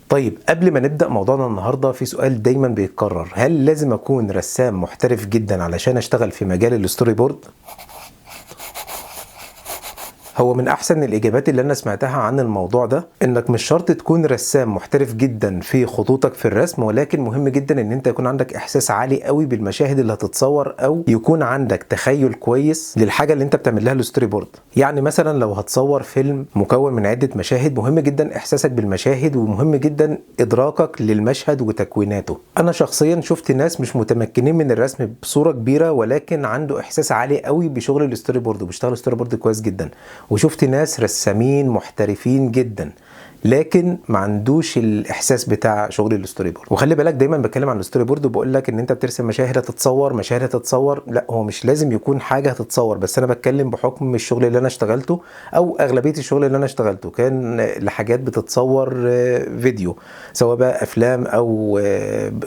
طيب قبل ما نبدأ موضوعنا النهاردة، في سؤال دايما بيتكرر: هل لازم أكون رسام محترف جدا علشان أشتغل في مجال الستوري بورد؟ هو من احسن الاجابات اللي انا سمعتها عن الموضوع ده انك مش شرط تكون رسام محترف جدا في خطوطك في الرسم، ولكن مهم جدا ان انت يكون عندك احساس عالي قوي بالمشاهد اللي هتتصور، او يكون عندك تخيل كويس للحاجه اللي انت بتعمل لها الستوري بورد. يعني مثلا لو هتصور فيلم مكون من عده مشاهد، مهم جدا احساسك بالمشاهد، ومهم جدا ادراكك للمشهد وتكويناته. انا شخصيا شفت ناس مش متمكنين من الرسم بصوره كبيره، ولكن عنده احساس عالي قوي بشغل الستوري بورد وبيشتغل ستوري بورد كويس جدا. وشفت ناس رسامين محترفين جدا لكن ما عندوش الاحساس بتاع شغل الستوري بورد. وخلي بالك دايما بتكلم عن الستوري بورد وبقول لك ان انت بترسم مشاهد هتتصور، لا هو مش لازم يكون حاجه هتتصور، بس انا بتكلم بحكم الشغل اللي انا اشتغلته، او اغلبيه الشغل اللي انا اشتغلته كان لحاجات بتتصور فيديو، سواء بقى افلام او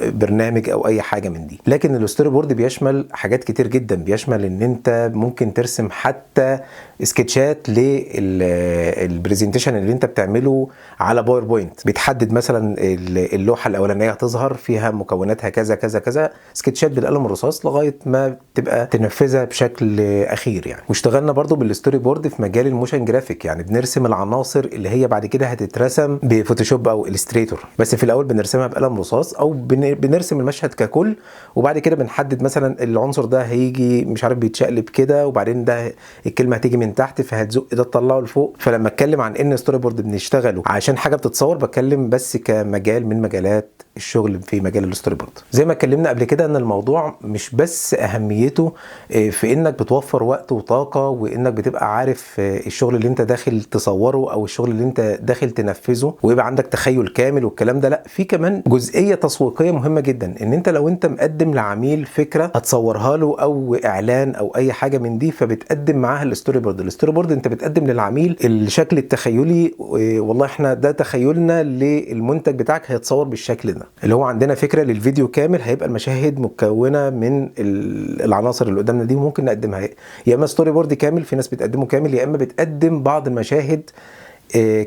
برنامج او اي حاجه من دي. لكن الستوري بورد بيشمل حاجات كتير جدا، بيشمل ان انت ممكن ترسم حتى سكتشات للبرزنتيشن اللي انت بتعمله على باوربوينت. بتحدد مثلا اللوحه الاولانيه هتظهر فيها مكوناتها كذا كذا كذا، سكتشات بالقلم الرصاص لغايه ما تبقى تنفذها بشكل اخير يعني. واشتغلنا برضو بالستوري بورد في مجال الموشن جرافيك، يعني بنرسم العناصر اللي هي بعد كده هتترسم بفوتوشوب او الستريتور، بس في الاول بنرسمها بقلم رصاص او بنرسم المشهد ككل، وبعد كده بنحدد مثلا العنصر ده هيجي مش عارف بيتشقلب كده، وبعدين ده الكلمه هتيجي من تحت فهتزق ده تطلعه لفوق. فلما اتكلم عن ان ستوري بورد بنشتغله عشان حاجه بتتصور، بتكلم بس كمجال من مجالات الشغل في مجال الستوري بورد. زي ما اتكلمنا قبل كده ان الموضوع مش بس اهميته في انك بتوفر وقت وطاقه، وانك بتبقى عارف الشغل اللي انت داخل تصوره او الشغل اللي انت داخل تنفذه ويبقى عندك تخيل كامل والكلام ده، لا في كمان جزئيه تسويقيه مهمه جدا. ان انت لو انت مقدم لعميل فكره هتصورها له او اعلان او اي حاجه من دي، فبتقدم معاها الستوري بورد. الستوري بورد انت بتقدم للعميل الشكل التخيلي، والله احنا ده تخيلنا للمنتج بتاعك هيتصور بالشكل ده، اللي هو عندنا فكره للفيديو كامل هيبقى المشاهد مكونه من العناصر اللي قدامنا دي، وممكن نقدمها يا اما ستوري بورد كامل، في ناس بتقدمه كامل، يا اما بتقدم بعض المشاهد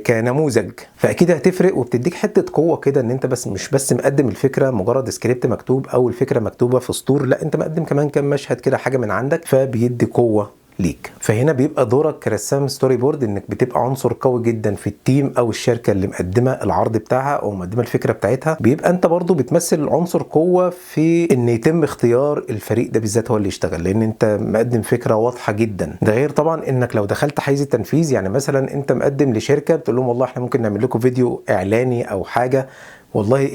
كنموذج. فاكيد هتفرق وبتديك حته قوه كده، ان انت بس مش بس مقدم الفكره مجرد سكريبت مكتوب او الفكره مكتوبه في سطور، لا انت مقدم كمان كام مشهد كده حاجه من عندك، فبيدي قوه ليك. فهنا بيبقى دورك كرسام ستوري بورد انك بتبقى عنصر قوي جدا في التيم او الشركه اللي مقدمه العرض بتاعها او مقدمه الفكره بتاعتها. بيبقى انت برضو بتمثل عنصر قوه في ان يتم اختيار الفريق ده بالذات هو اللي يشتغل، لان انت مقدم فكره واضحه جدا. ده غير طبعا انك لو دخلت حيز التنفيذ، يعني مثلا انت مقدم لشركه بتقول لهم والله احنا ممكن نعمل لكم فيديو اعلاني او حاجه، والله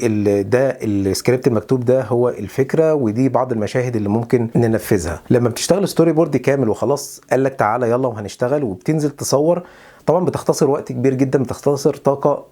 ده السكريبت المكتوب ده هو الفكره، ودي بعض المشاهد اللي ممكن ننفذها. لما بتشتغل ستوري بورد كامل وخلاص قال لك تعالى يلا وهنشتغل، وبتنزل تصور، طبعا بتختصر وقت كبير جدا، بتختصر طاقه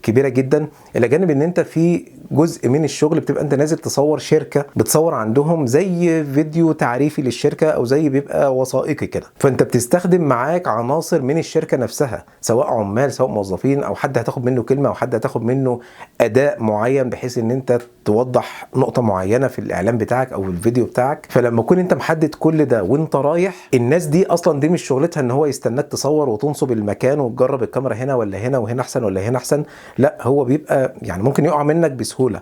كبيره جدا، الى جانب ان انت في جزء من الشغل بتبقى انت نازل تصور شركه بتصور عندهم زي فيديو تعريفي للشركه او زي بيبقى وثائقي كده، فانت بتستخدم معاك عناصر من الشركه نفسها، سواء عمال سواء موظفين او حد هتاخد منه كلمه او حد هتاخد منه اداء معين بحيث ان انت توضح نقطه معينه في الاعلان بتاعك او الفيديو بتاعك. فلما تكون انت محدد كل ده وانت رايح، الناس دي اصلا دي مش شغلتها ان هو يستناك تصور وتنصب المكان وتجرب الكاميرا هنا ولا هنا وهنا احسن ولا هنا احسن، لا هو بيبقى يعني ممكن يقع منك بسهوله.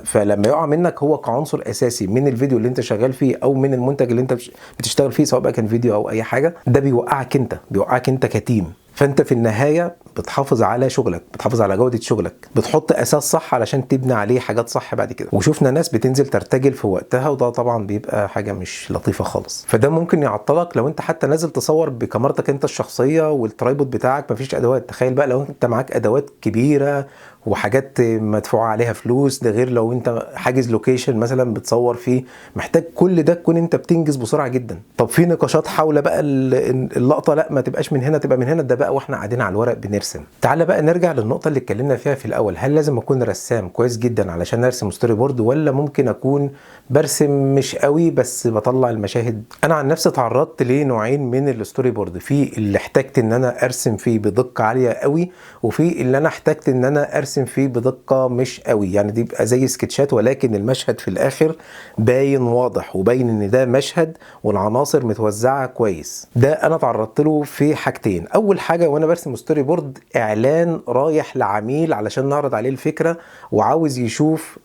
فلما يقع منك هو كعنصر اساسي من الفيديو اللي انت شغال فيه او من المنتج اللي انت بتشتغل فيه، سواء بقى كان فيديو او اي حاجه، ده بيوقعك انت كتيم. فانت في النهايه بتحافظ على شغلك، بتحافظ على جوده شغلك، بتحط اساس صح علشان تبني عليه حاجات صح بعد كده. وشوفنا ناس بتنزل ترتجل في وقتها، وده طبعا بيبقى حاجه مش لطيفه خالص. فده ممكن يعطلك لو انت حتى نازل تصور بكاميرتك انت الشخصيه والترايبود بتاعك مفيش ادوات. تخيل بقى لو انت معاك ادوات كبيره وحاجات مدفوعه عليها فلوس، ده غير لو انت حاجز لوكيشن مثلا بتصور فيه، محتاج كل ده تكون انت بتنجز بسرعه جدا. طب في نقاشات حول بقى اللقطه لا ما تبقاش من هنا تبقى من هنا، ده بقى واحنا قاعدين على الورق بنرسم. تعالى بقى نرجع للنقطه اللي اتكلمنا فيها في الاول، هل لازم اكون رسام كويس جدا علشان ارسم ستوري بورد، ولا ممكن اكون برسم مش قوي بس بطلع المشاهد؟ انا عن نفسي تعرضت لنوعين من الستوري بورد، في اللي احتجت ان انا ارسم فيه بدقه عاليه قوي، وفي اللي انا احتجت ان انا ارسم فيه بدقه مش قوي، يعني دي بقى زي سكتشات ولكن المشهد في الاخر باين واضح وباين ان ده مشهد والعناصر متوزعه كويس. ده انا تعرضت له في حاجتين. اول حاجه وانا برسم ستوري بورد بورد اعلان رايح لعميل علشان نعرض عليه الفكرة وعاوز يشوف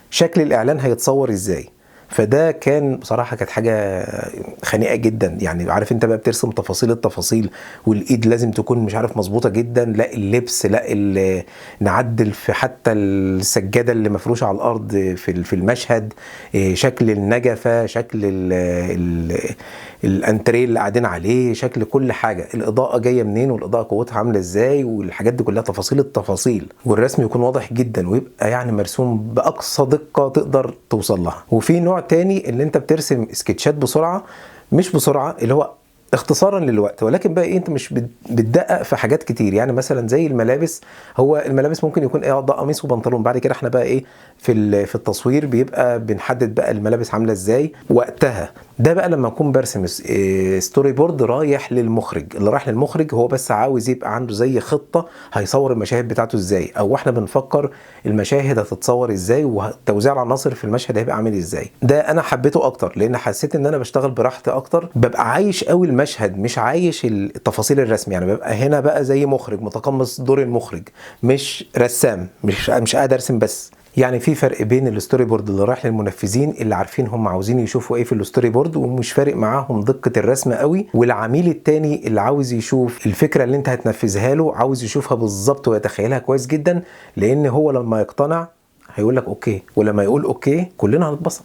شكل الاعلان هيتصور ازاي. فده كان بصراحة كانت حاجة خنيقة جدا. يعني عارف انت بقى بترسم تفاصيل التفاصيل، والايد لازم تكون مش عارف مظبوطة جدا، لا اللبس، لا نعدل في حتى السجادة اللي مفروشة على الارض في المشهد، شكل النجفة، شكل الانتريه اللي قاعدين عليه، شكل كل حاجة، الاضاءة جاية منين والاضاءة قوتها عاملة ازاي، والحاجات دي كلها تفاصيل التفاصيل. والرسم يكون واضح جدا ويبقى يعني مرسوم باقصى دقة تقدر توصل لها. وفي نوع تاني اللي انت بترسم سكتشات بسرعة، مش بسرعة اللي هو اختصارا للوقت، ولكن بقى انت مش بتدقق في حاجات كتير. يعني مثلا زي الملابس، هو الملابس ممكن يكون ده قميص وبنطلون، بعد كده احنا بقى في التصوير بيبقى بنحدد بقى الملابس عامله ازاي وقتها. ده بقى لما اكون برسم ستوري بورد رايح للمخرج، اللي رايح للمخرج هو بس عاوز يبقى عنده زي خطه هيصور المشاهد بتاعته ازاي، او احنا بنفكر المشاهد هتتصور ازاي وتوزيع العناصر في المشهد هيبقى عامل ازاي. ده انا حبيته اكتر لان حسيت ان انا بشتغل براحتي اكتر، ببقى عايش قوي المشهد مش عايش التفاصيل الرسم. يعني ببقى هنا بقى زي مخرج متقمص دور المخرج، مش رسام، مش قاعد ارسم بس. يعني في فرق بين الستوري بورد اللي رايح للمنفذين اللي عارفين هم عاوزين يشوفوا ايه في الستوري بورد ومش فارق معاهم دقة الرسم قوي، والعميل التاني اللي عاوز يشوف الفكرة اللي انت هتنفذها له، عاوز يشوفها بالظبط ويتخيلها كويس جدا، لان هو لما يقتنع هيقول لك اوكي، ولما يقول اوكي كلنا هنتبسط.